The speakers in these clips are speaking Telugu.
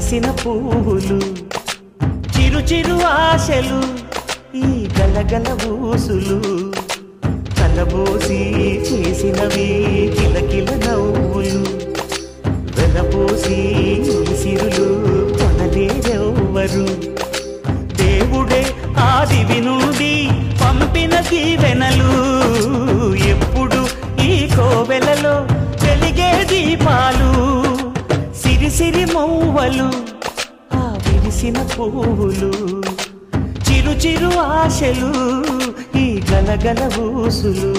విరిసిన పువ్వులు చిరు చిరు ఆశలు ఈ గలగల ఊసులు కలబోసి చేసినవి కిలకిల నవ్వులు వెలబోసి సిరులు కొనలేరెవ్వరు దేవుడే ఆదివి నుండి పంపిన దీవెనలు ఎప్పుడు ఈ కోవెలలో వెలిగే దీపాలు సిరి సిరి మౌవలు ఆ విరిసిన పువ్వులు చిరు చిరు ఆశలు ఈ గలగల ఊసులు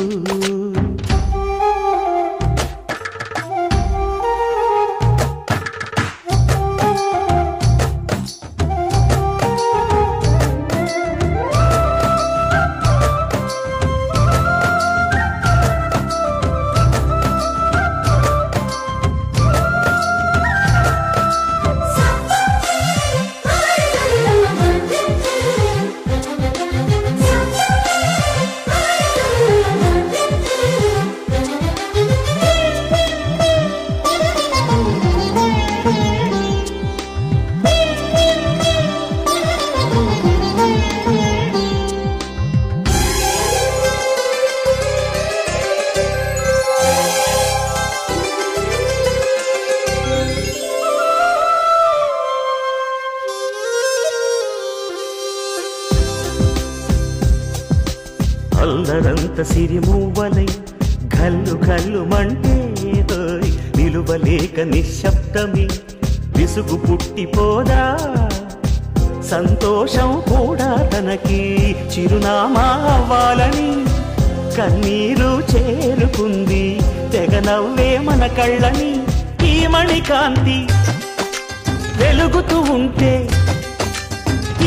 అల్లరంత సిరిమూవలై గల్లు గల్లు మంటే నిలువలేక నిశ్శబ్దమి విసుగు పుట్టిపోదా సంతోషం కూడా తనకి చిరునామా అవ్వాలని కన్నీరు చేరుకుంది తెగ నవ్వే మన కళ్ళని ఈ మణికాంతి వెలుగుతూ ఉంటే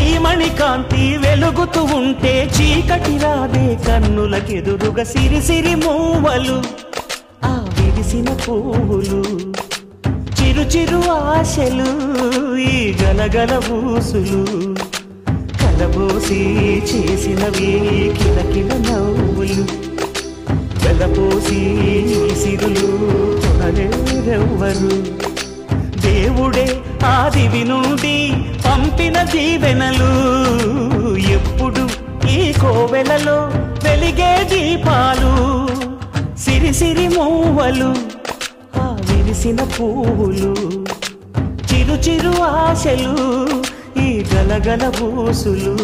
ఈ మణికాంతి వెలుగుతూ ఉంటే చీకటి రాదే కన్నులకెదురుగా సిరి సిరి మూవలు ఆ విరిసిన పువ్వులు చిరు చిరు ఆశలు ఈ గలగల ఊసులు కలబోసి చేసినవి కిలకిల నవ్వులు వెలపోసి సిరులు కొనలేరెవ్వరు దేవుడే ఆదివి నుండి పంపిన దీవెనలు ఎప్పుడు ఈ కోవెలలో వెలిగే దీపాలు సిరి సిరి మూవలు ఆ విరిసిన పువ్వులు చిరు చిరు ఆశలు ఈ గలగల ఊసులు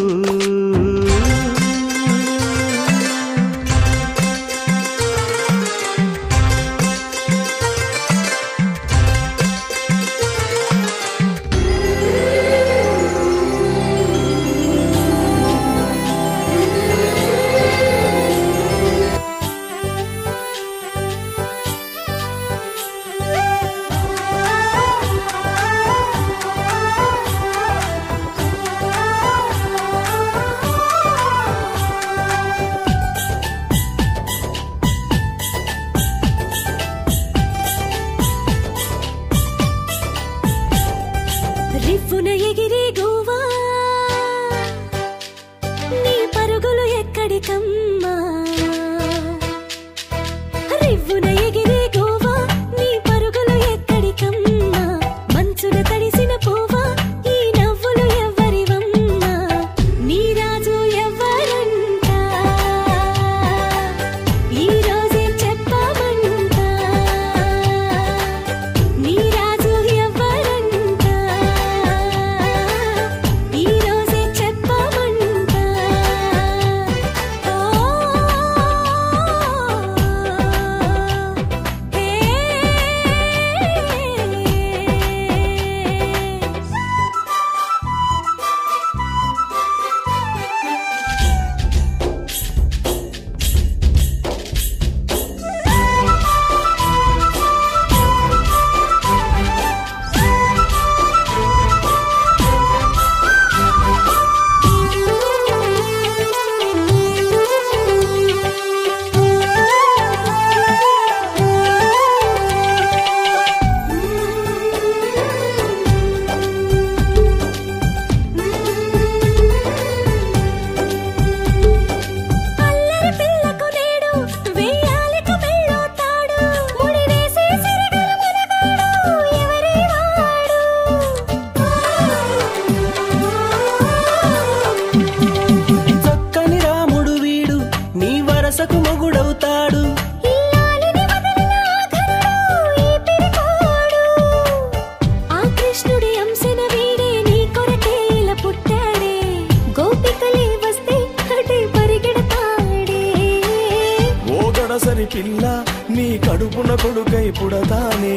బంగారి పిల్ల నీ కడుపున కొడుకై పుడతానే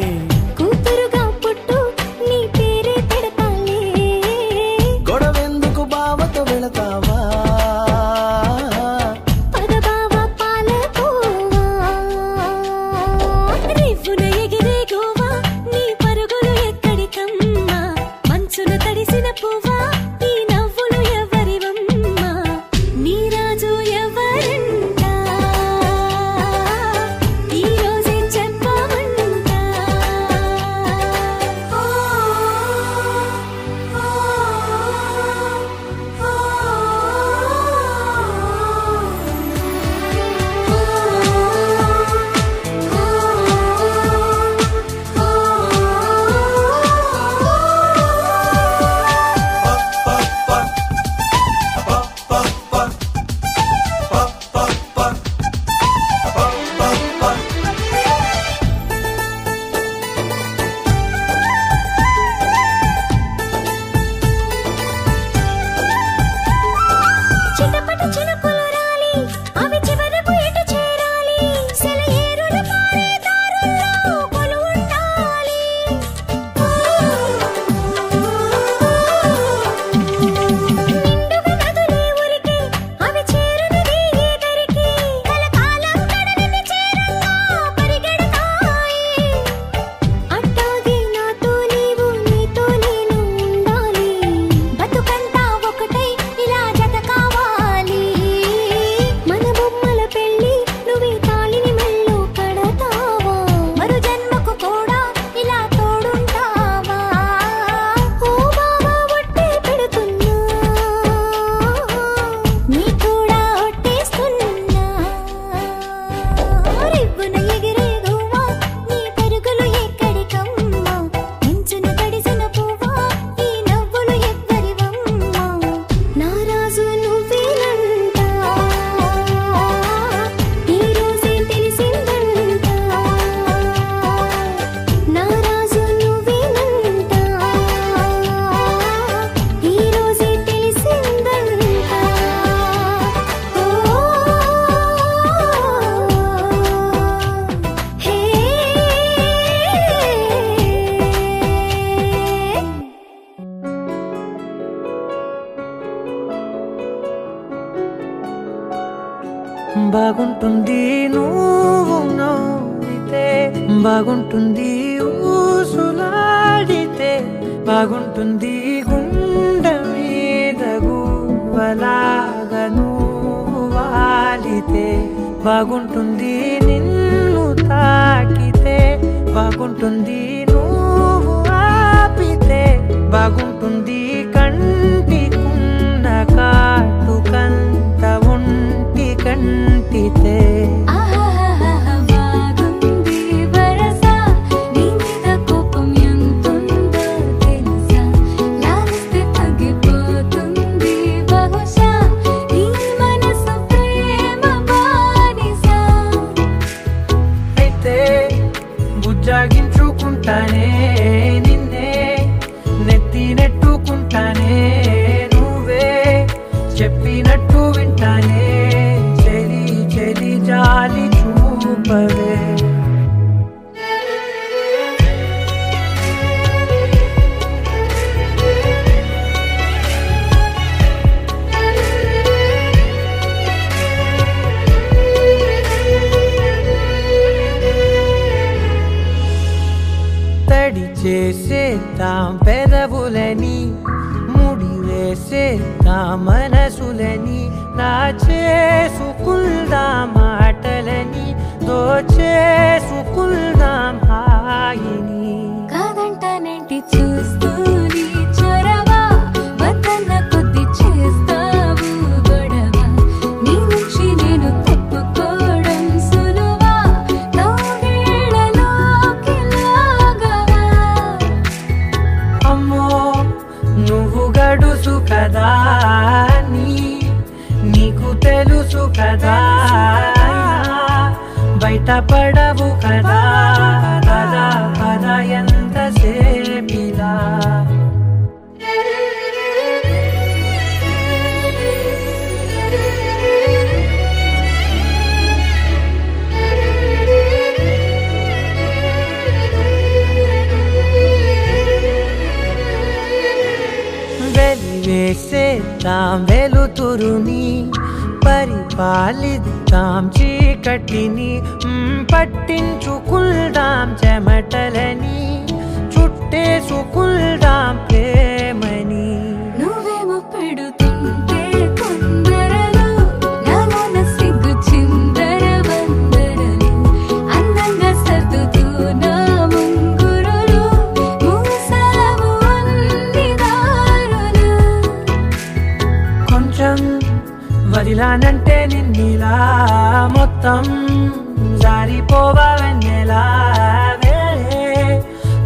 కూతురుగా పుట్టు నీ పేరే పెడతాలే గొడవెందుకు బావతో వెళతావా పద బావ పాలకోవా రివ్వున ఎగిరే గోవా నీ పరుగులు ఎక్కడికమ్మా మంచున తడిసిన పువ్వా ఈ నవ్వులు ఎవరివమ్మా నీ రాజు ఎవరంట ఈ రోజే చెప్పమంట చిటపట చినుకులు రాలి అవి చివరకు ఎటు చేరాలి సెలయేరుల పారే దారుల్లో కొలువుండాలి నిండుగా నదులే ఉరికి అవి చేరునది ఎదరికి కలకాలం కడలిని చేరగా పరిగెడతాయి అట్టాగే నాతో నీవు నీతో నేను ఉండాలి బతుకంతా ఒకటై ఇలా జత కావాలి మన బొమ్మల పెళ్ళి నువ్వే తాళిని మెల్లో కడతావా మరు జన్మకు కూడా ఇలా తోడుంటావా ఓ బావా ఒట్టే పెడుతున్నా నీ కూడా ఒట్టేస్తున్నా రివ్వున ఎగిరే గువ్వా నీ పరుగులు ఎక్కడికమ్మా మంచున తడిసిన పువ్వా ఈ నవ్వులు ఎవ్వరివమ్మా నా రాజు నువ్వేనంట ఈ రోజే తెలిసిందంట నా రాజు నువ్వేనంట ఈ రోజే తెలిసిందంట హే బాగుంటుంది నువ్వు నవ్వితే బాగుంటుంది ఊసులాడితే బాగుంటుంది గుండె మీద గువ్వలాగా నువ్వు వాలితే బాగుంటుంది నిన్ను తాకితే బాగుంటుంది నువ్వు ఆపితే బాగుంటుంది కంటికున్న కాటుకంత ఒంటి కంటితే బాగుంది వరస నీ మీద కోపం ఎంతుందో తెలుసా లాలిస్తే తగ్గిపోతుంది బహుశా నీ మనసు ప్రేమ బానిసా అయితే బుజ్జాగించుకుంటానే నిన్నే నెత్తి నెట్టుకుంటానే నువ్వే చెప్పినట్టు వింటానే చెలి చెలి జాలి చూపవే తడి చేసేద్దాం పెదవులని ముడి వేసేద్దాం మనసులని నా చేసుకుందాం మాటలని దోచేసుకుందాం హాయిని కాదంటానేంటి చూస్తూని చొరవ వద్దన్న కొద్ది చేస్తావు గొడవ నీ నుంచి నేను తప్పుకోవడం సులువా నవ్వేళ్ళలోకి లాగవా అమ్మో నువ్వు గడుసు కదా నీకు తెలుసు కదా బయట పడవు కదా పద పద ఎంతసేపిలా అందిద్దాం వెలుతురుని, పరిపాలిద్దాం చీకటిని, పట్టించుకుందాం చెమటలని, చుట్టేసుకుందాం ప్రేమని. నువ్వేమో పెడుతుంటే కొందరలు, నాలోన సిగ్గు చిందర వందరలు, అందంగా సర్దుతూ నా ముంగురులు, మూసావు అన్ని దారులు. కొంచెం వదిలానంటే నిన్నిలా మొత్తం జారిపోవా వెన్నెలా,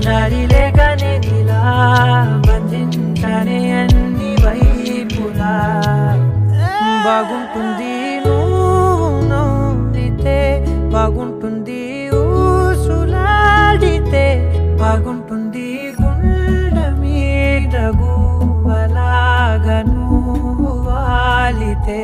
దారి లేక నేనిలా బంధించనే అన్ని వైపులా. బాగుంటుంది నువ్వు నవ్వితే, బాగుంటుంది ఊసులాడితే, బాగుంటుంది గుండె మీద గువ్వలాగా నువ్వు వాలితే.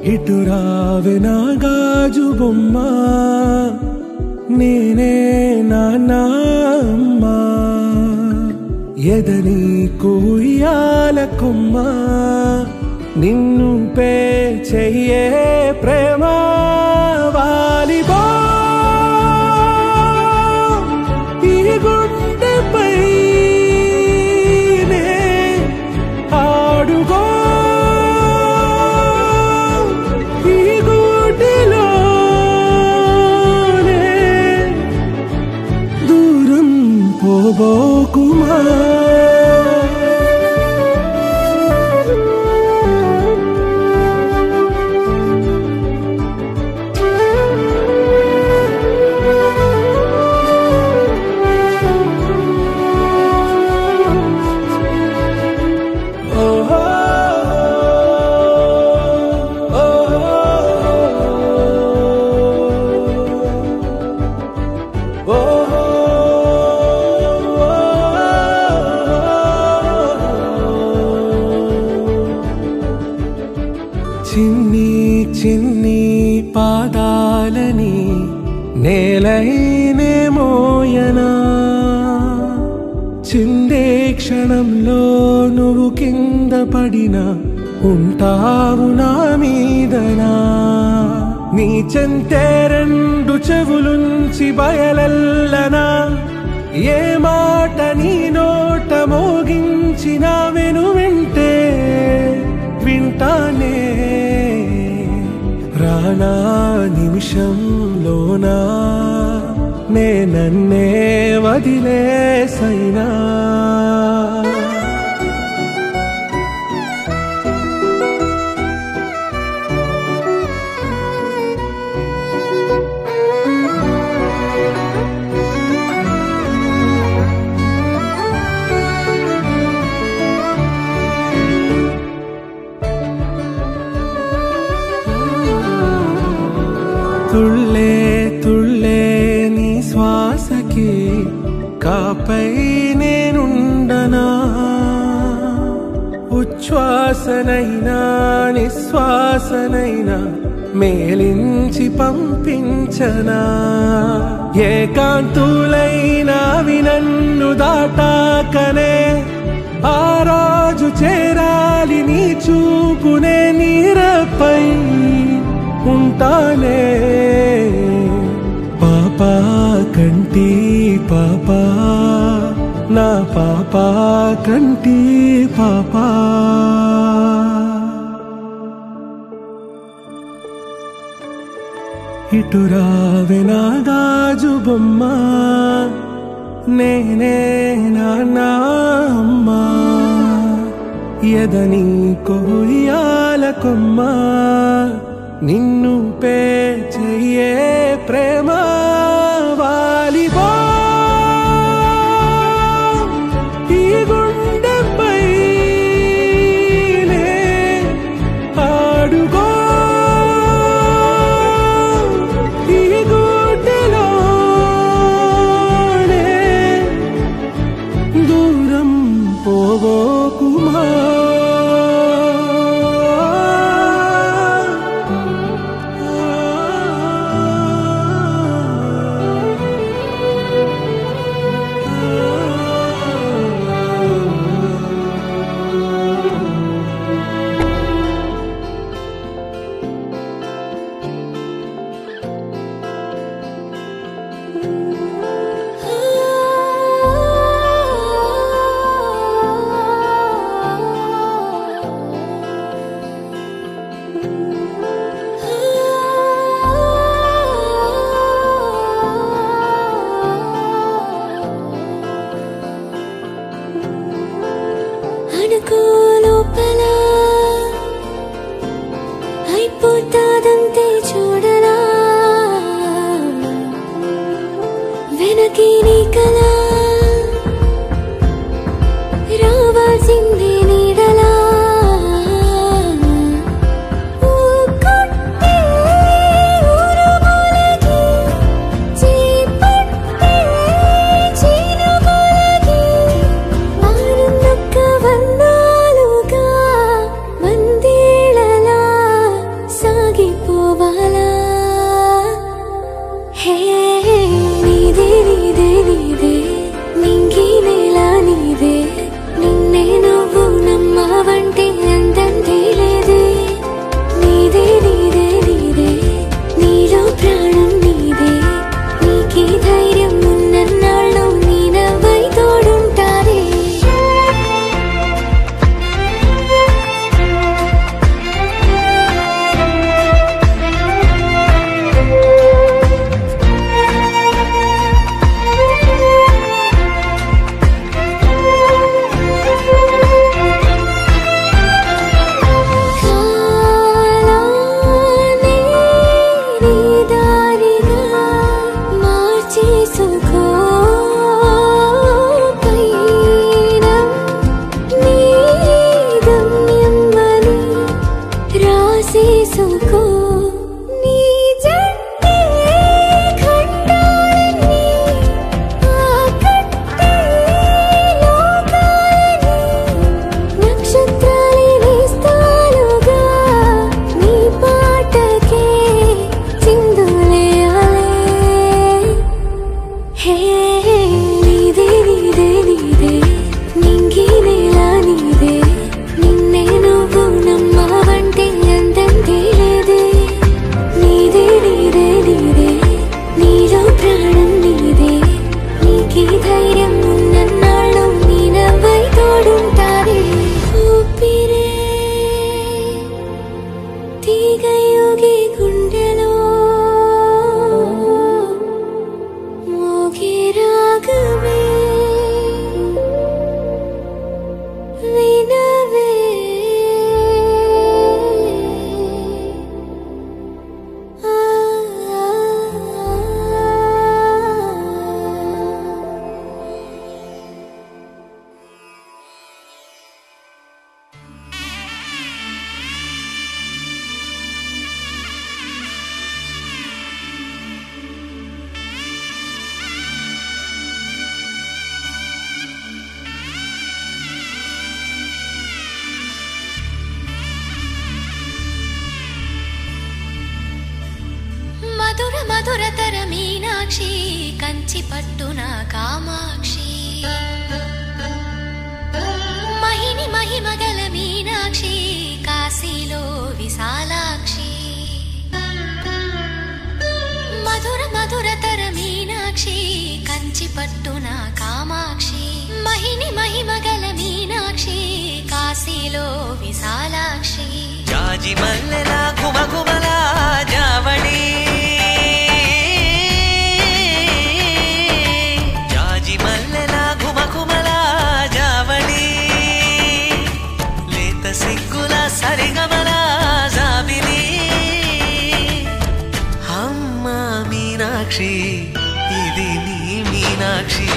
ఇటు రావే నా గాజు బొమ్మ నేనే నాన్న అమ్మా ఎదని కుయ్యాల కొమ్మ నిన్ను పే చెయ్యే ప్రేమ వాలిబా ఈ గుండెపై ఆడుగో ఈ గుడిలోనే దూరం పోబోకుమా చిన్ని చిన్ని పాదాలని నేలైనే మోయనా చిందే క్షణంలో నువ్వు కింద పడినా ఉంటావు నా మీదనా నీ చెంతే రెండు చెవులుంచి బయలెల్లనా ఏ మాట నీ నోట మోగించిన వెను వింటే వింటానే రానా నిమిషంలోనా నే నన్నే వదిలేసైనా తుళ్ళే తుళ్ళే నీ శ్వాసకి కాపై నేనుండనా ఉచ్ఛ్వాసనైనా నిశ్వాసనైనా మేలించి పంపించనా ఏకాంతులైనా వినన్ను దాటాకనే ఆ రోజు చేరాలి నీ చూపునే నీరపై ఉంటానే పాపా కంటి పాపా నా పాపా కంటి పాపా ఇటు రావే నా గాజు బొమ్మ నేనే నాన్న అమ్మా ఎదని కొయ్యాల కొమ్మ నిన్ను పే చెయ్యే ప్రేమ వాలిబా ఈ గుండెపై ఆడుగో ఈ గుడిలోనే దూరం పోబోకుమా మధురతర మీనాక్షి కంచి పట్టున కామాక్షి మహిని మహిమగల మీనాక్షి కాశీలో విశాలాక్షి మధుర మధురతర మీనాక్షి కంచి పట్టున కామాక్షి మహిని మహిమగల మీనాక్షి కాశీలో విశాలాక్షి జాజి మల్లెలా కుమకుమలా జావళి జాజి మల్లెలా కుమకుమలా జావళి లేత సిగ్గుల సరిగమల జాబిలి అమ్మ మీనాక్షి ఇది నీ మీనాక్షి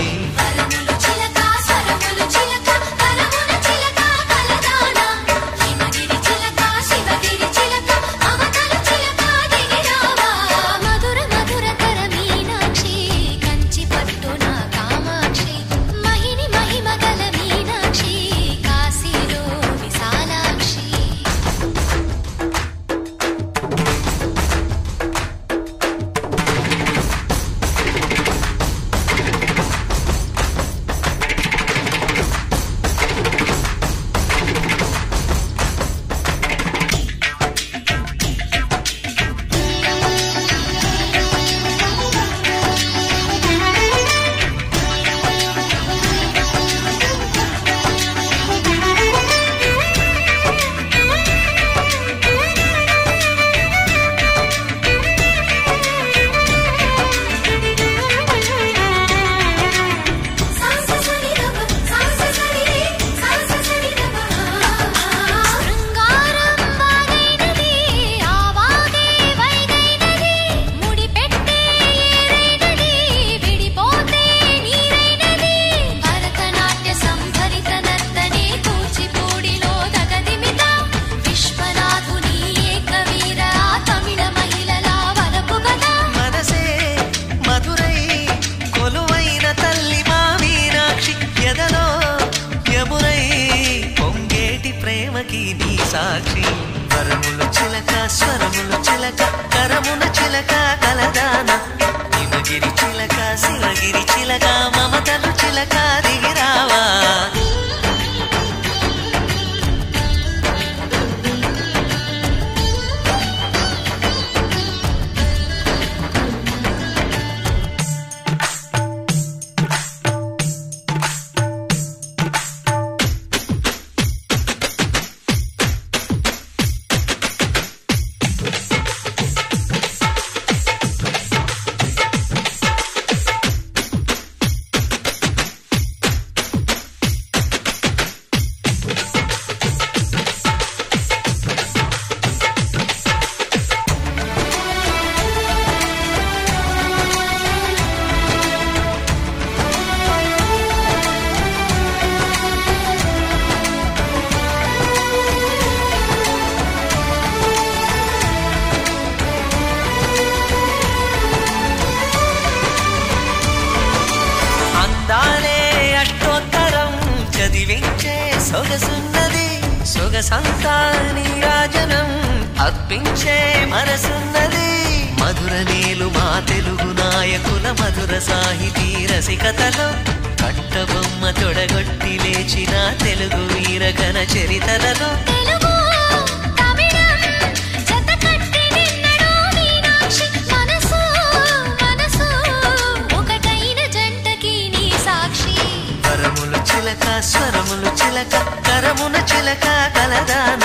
సాక్షి వరములు చిలక స్వరములు చిలక కరమున చిలక కలదాన హిమగిరి చిలక శివగిరి చిలక మమతలు చిలక దిగిరావా సొగసున్నది సొగసంతా నీరాజనం అర్పించే మనసున్నది మధుర నేలు మా తెలుగు నాయకుల మధుర సాహితీ రసికతలో కట్టబొమ్మ తొడగొట్టి లేచిన తెలుగు వీరగణ చరితలలో స్వరములు చిలక కరమున చిలక కలదాన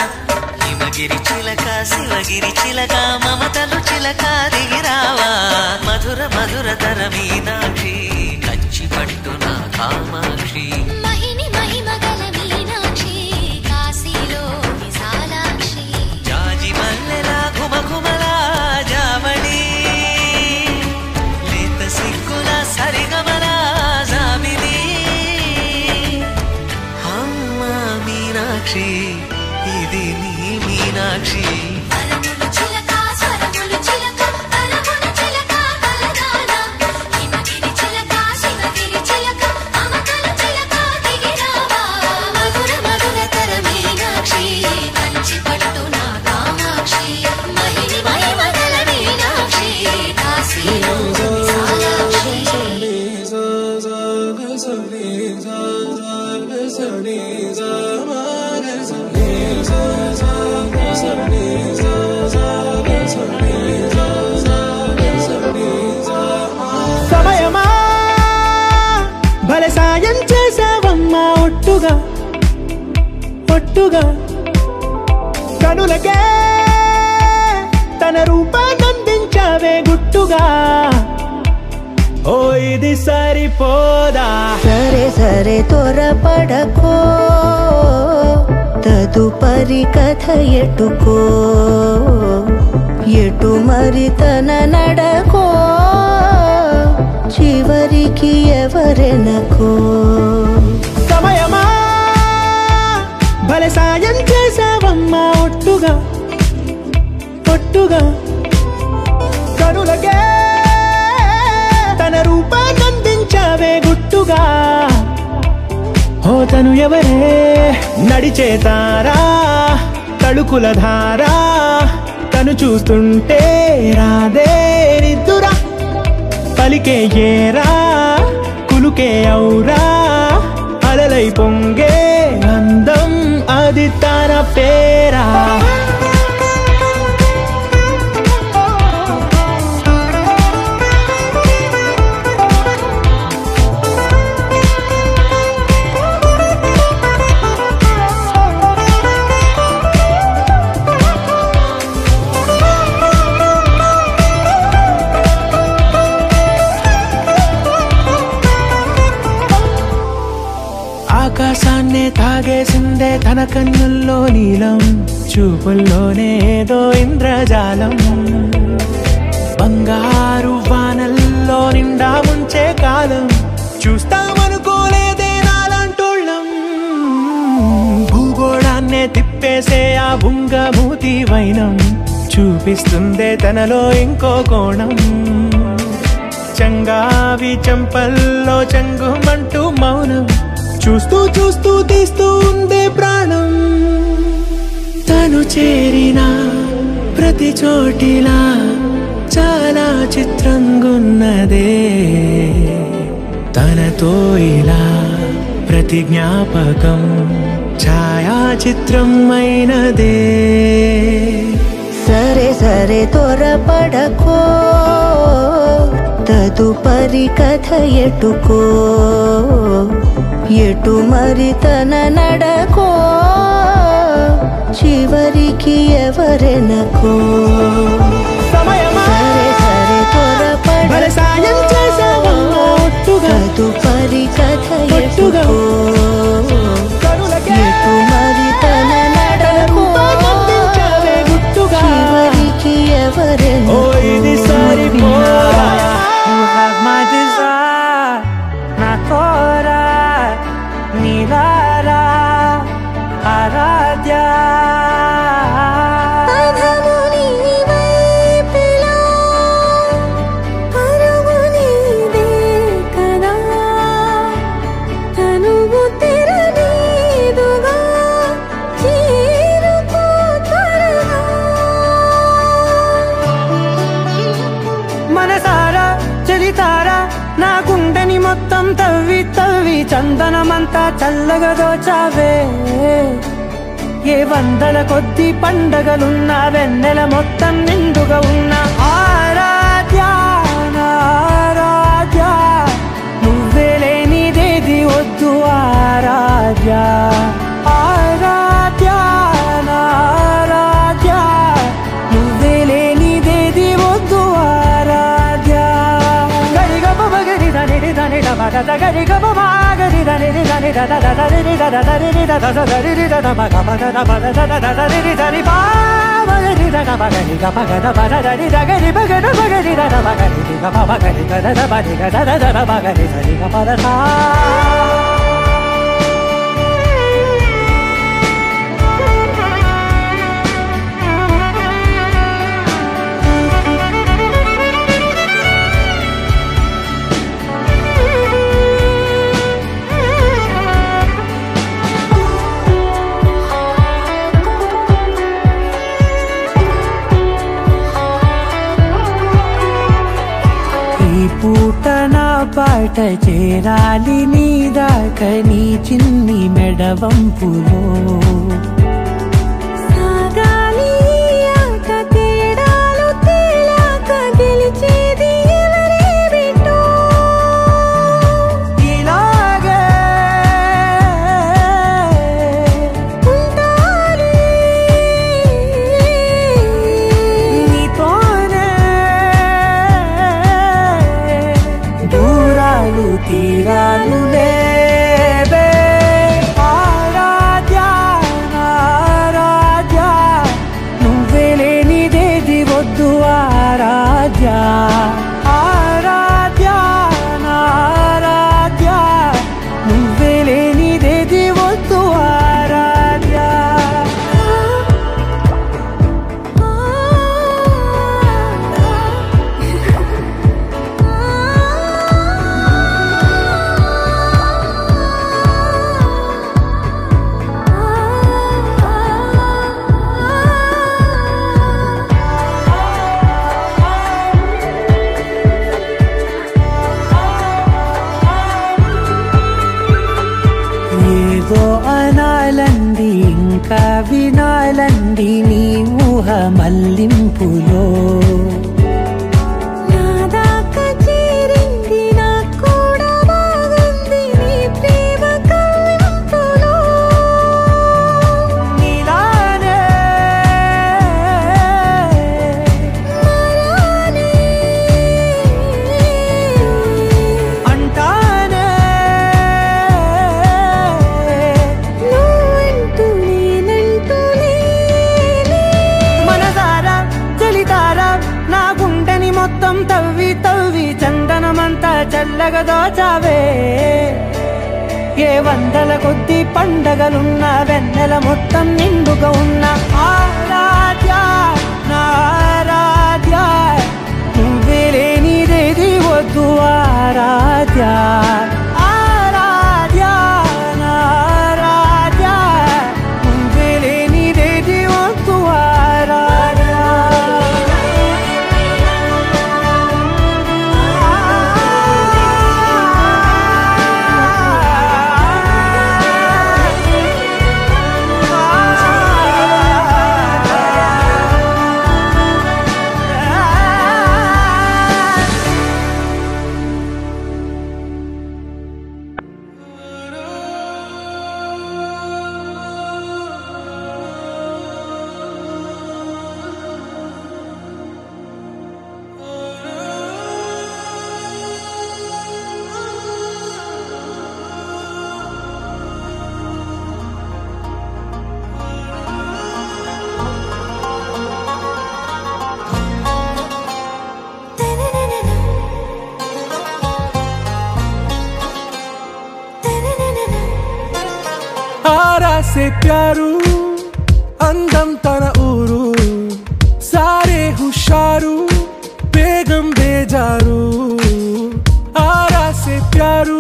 హిమగిరి చిలక శివగిరి చిలక మమతలు చిలక దిగిరావా మధుర మధుర తర మీనాక్షి కంచి పట్టున కామాక్షి మహిని మహిమగల మీనాక్షి కాశీలో విశాలాక్షి జాజి మల్లెలా ఘుమఘుమలా జావళి లేత సిగ్గుల సరిగమలా జాబిలి మీనాక్షి ఇది నీ మీనాక్షి వరములు చిలక స్వరములు చిలక కరమున చిలక కలదాన హిమగిరి చిలక శివగిరి చిలక మమతలు చిలక దిగిరావా మధుర మధుర తర మీనాక్షి కంచి పట్టున కామాక్షి మహిని మహిమగల మీనాక్షి కాశీ సమయమా భలే సాయం చేసావమ్మా ఒట్టుగా ఒట్టుగా కనులకే తన రూపాన్నందించావే గుట్టుగా ఓ ఇది సరిపోదా సరే సరే త్వరపడకో తదుపరి కథ ఎటుకో ఎటు మరి తన నడకో చివరికి ఎవరెనకో సమయమా భలే సాయం చేసావమ్మా ఒట్టుగా ఒట్టుగా కనులకే తన రూపాన్నందించావే గుట్టుగా ఓ తను ఎవరే నడిచేతారా తళుకుల ధారా తను చూస్తుంటే రాదే నిద్దురా పలికే ఏరా కులుకే ఔరా అలలై పొంగే అందం అది తన పేరా ఆకాశాన్నే తాగేసిందే తన కన్నుల్లో నీలం చూపుల్లోనే ఏదో ఇంద్రజాలం బంగారు వానల్లో నిండా ముంచే కాలం చూస్తామనుకోలేదే నాలంటోళ్ళం భూగోళాన్నే తిప్పేసే ఆ బుంగమూతి వైనం చూపిస్తుందే తనలో ఇంకో కోణం చంగావి చంపల్లో చంగుమంటూ మౌనం చూస్తూ చూస్తూ తీస్తూ ఉందే ప్రాణం తను చేరిన ప్రతి చోటిలా చాలా చిత్రంగున్నదే తనతో ఇలా ప్రతి జ్ఞాపకం ఛాయాచిత్రం అయినదే సరే సరే త్వరపడకో తదుపరి కథ ఎటుకో ఎటు మరి తన నడకో చివరికి ఎవరెనకో సమయమా సరే సరే భలే సాయం చేసావమ్మా ఒట్టుగా తదుపరి కథ ఒట్టుగా ఎటుకో కనులకే ఎటు మరి తన నడకో రూపాన్నందించావే గుట్టుగా చివరికి ఓ ఎవరెనకో ఇది సరిపోదా You have my desire, నా కోరా నీలారా ఆరాధ్య మనసారా చలితారా నా గుండెని మొత్తం తవ్వి తవ్వి చందనమంతా చల్లగా దోచావే ఏ వందల కొద్ది పండగలున్న వెన్నెల మొత్తం నిండుగా ఉన్న ఆరాధ్య నా ఆరాధ్య నువ్వే లేనిదేది వద్దు ఆరాధ్య ఆరాధ్య నా ఆరాధ్య నువ్వే లేనిదేది వద్దు ఆరాధ్య గరిగమ మగరి దని దని దమద గరిగమ మాగరి దని దని దద దరి దద దరి దద దరి దద మగ మగ దద దద దరి దరి బా మగరి దద మగరి గమ గద బద దరి దగరి మగద మగరి దద మగరి గమ మగరి దద దబరి దద దద మగరి దరి గమ దద పూట నా బయట చెంత చేరాలి నీ దాకా నీ చిన్ని మెడవంపులో సాగాలి ఆట తేడాలు తేలాక గెలిచేది ఎవరే బిడ్డో ఇలాగే ఉండాలి నీతోనే దూరాలు తీరాలు లేవే ఆరాధ్యా ఆరాధ్యా నువ్వే లేనిదేది వద్దు ఆరాధ్యా ఆరాధ్యా ఆరాధ్యా నువ్వే లేనిదేది వద్దు ఆరాధ్యా ఏదో అనాలంది ఇంకా వినాలంది నీ ఊహ మల్లింపులో నా దాకా చేరింది నాకు కూడా బాగుంది నీ ప్రేమ కవ్వింపులో నీలానే మరానే అంటానే నువ్వంటూ నేనంటూ లేనే మనసారా చలితారా నా గుండెని మొత్తం తవ్వి తవ్వి చందనమంతా చల్లగా దోచావే ఏ వందల కొద్ది పండగలున్న వెన్నెల మొత్తం నిండుగా ఉన్న ఆరాధ్యా నా ఆరాధ్యా నువ్వే లేనిదేది వద్దు ఆరాధ్యా ఆరాధ్యా నా ఆరాధ్యా నువ్వే లేనిదేది వద్దు ఆరాధ్యా आरा से प्यारू अंदम तन ऊरू सारे हुशारू बेगम बेजारू आरा से प्यारू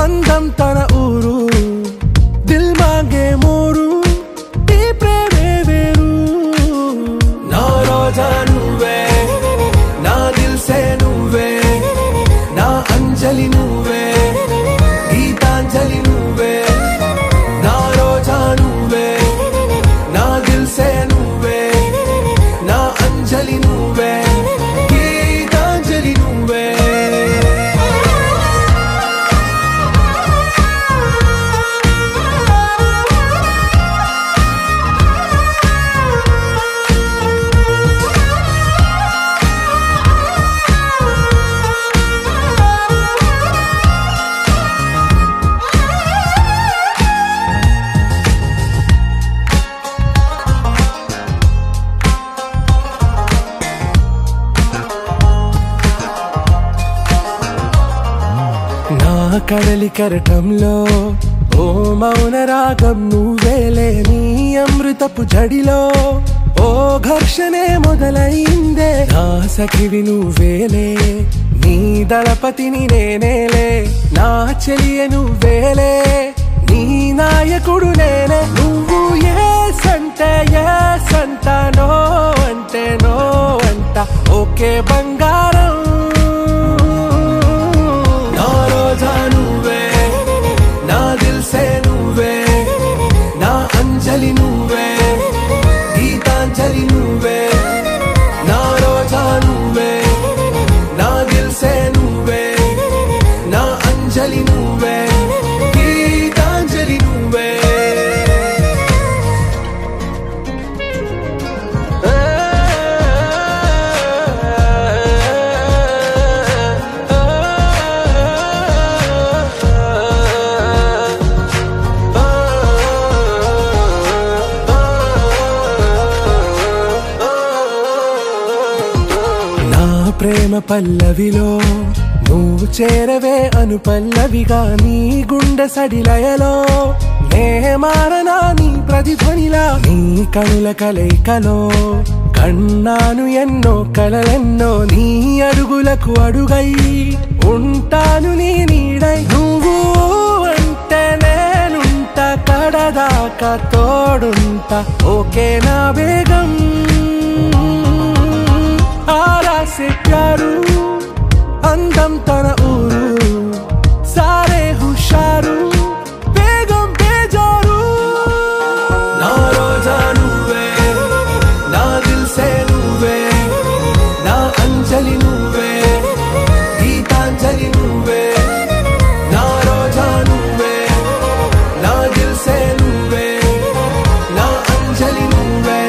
अंदम तन ऊरू दिल मांगे मोरू ఈ ప్రేమే వేరు నా రోజా నువ్వే నా దిల్ సే నువ్వే నా అంజలి నువ్వే గీతాంజలి నువ్వే నా రోజా నువ్వే నా దిల్ సే నువ్వే నా అంజలి నువ్వే గీతాంజలి నువ్వే కడలి కరటంలో ఓ మౌన రాగం నువ్వేలే నీ అమృతపు జడిలో ఓ ఘర్షణే మొదలైందే నా సఖివి నువ్వేలే నీ దళపతిని నేనేలే నా చెలియ నువ్వేలే నీ నాయకుడు నేనే నువ్వు ఏ సంట నో అంటే నో అంట ఓకే బంగారం పల్లవిలో నువ్వు చేరవే అను పల్లవిగా నీ గుండె సడిలయలో నే మారనా నీ ప్రతిధ్వనిలా నీ కనుల కలయికలో కన్నాను ఎన్నో కలలెన్నో నీ అడుగులకు అడుగై ఉంటాను నీ నీడై నువ్వు అంటే నేనుంట కడదాకా తోడుంట ఓకే నా బేగం ఆరాసే ప్యారు అందం తన ఊరు సారే హుషారు బేగం బేజారు నా రోజా నువ్వే నా దిల్ సే నువ్వే నా అంజలి నువ్వే గీతాంజలి నువ్వే నా రోజా నువ్వే నా దిల్ సే నువ్వే నా అంజలి నువ్వే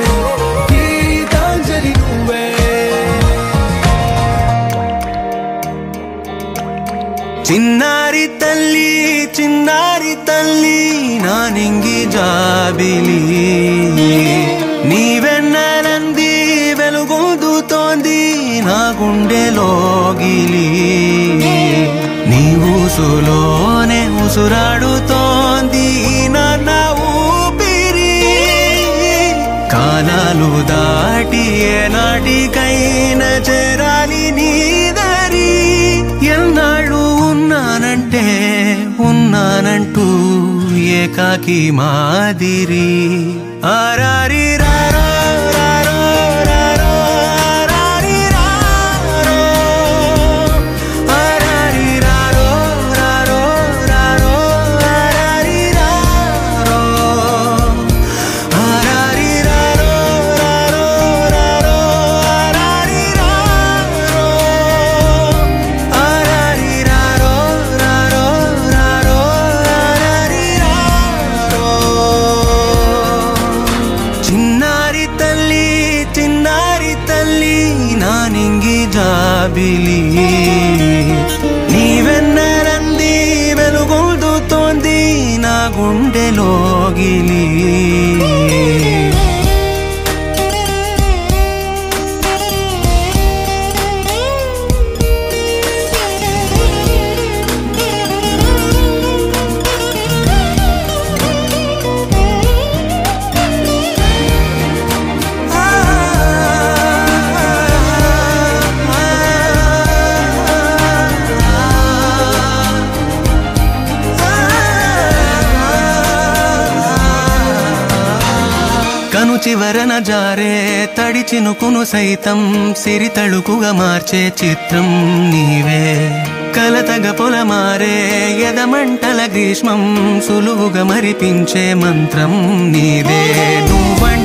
గీతాంజలి నువ్వే చిన్నారి తల్లి నా నింగి జాబిలి నీవెన్నెలంది వెలుగొందుతోంది నా గుండెలోగిలి నీ ఊసులోనే ఉసురాడుతోంది నా ఊపిరి కాలాలు దాటి ఏనాటికైనా చేరాలి నీ దరి ఎన్నాళ్ళు ఉన్నానంటూ ఏకాకి మాదిరి ఆరారి రారో రారో రారో ఆరారి రారో ఆరారి రారో రారో రారో ఆరారి రారో ఆరారి రారో రారో రారో ఆరారి రారో ఆరారి రారో రారో రారో ఆరారి రారో చిన్నారి తల్లి నా నింగి జాబిలి నీవెన్నెలంది వెలుగొందుతోంది నా గుండెలోగిలి కను చివరన జారే తడి చినుకును సైతం సిరి తళుకుగా మార్చే చిత్రం నీవే కలతగ పొలమారే ఎదమంటల గ్రీష్మం సులువుగా మరిపించే మంత్రం నీదే నువ్వంటే